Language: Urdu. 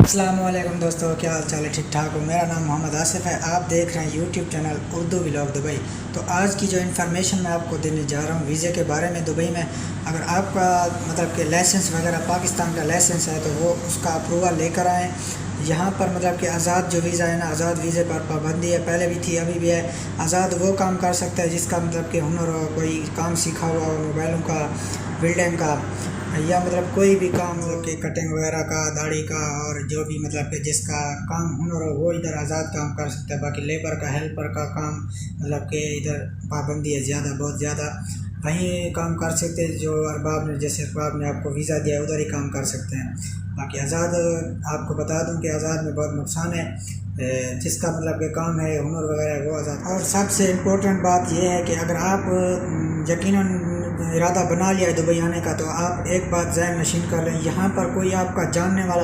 السلام علیکم دوستو، کیا حال چال ہے؟ ٹھیک ٹھاک ہو؟ میرا نام محمد آصف ہے، آپ دیکھ رہے ہیں YouTube channel Urdu vlog Dubai. تو آج کی جو انفارمیشن میں آپ کو دینے جا رہا ہوں ویزے کے بارے میں دبئی میں، اگر آپ کا مطلب کہ لائسنس وغیرہ پاکستان کا لائسنس ہے تو وہ اس کا اپروول لے کر آئیں۔ یہاں پر مطلب کہ آزاد جو ویزا ہے نا، آزاد ویزے پر پابندی ہے، پہلے بھی تھی ابھی بھی ہے۔ آزاد وہ کام کر سکتا ہے جس کا مطلب کہ ہنر ہو، کوئی کام سیکھا ہوا ہو، موبائلوں کا، ویلڈنگ کا، یا مطلب کوئی بھی کام مطلب کہ کٹنگ وغیرہ کا، داڑھی کا، اور جو بھی مطلب کہ جس کا کام ہنر ہو وہ ادھر آزاد کام کر سکتا ہے۔ باقی لیبر کا، ہیلپر کا کام مطلب کہ ادھر پابندی ہے زیادہ، بہت زیادہ۔ وہیں کام کر سکتے جو ارباب نے، جیسے ارباب نے آپ کو ویزا دیا ادھر ہی کام کر سکتے ہیں۔ باقی آزاد آپ کو بتا دوں کہ آزاد میں بہت نقصان ہے، جس کا مطلب کہ کام ہے ہنر وغیرہ وہ آزاد۔ اور سب سے امپورٹنٹ بات یہ ہے کہ اگر آپ یقیناً ارادہ بنا لیا ہے دبئی آنے کا، تو آپ ایک بات ذہن نشین کر لیں، یہاں پر کوئی آپ کا جاننے والا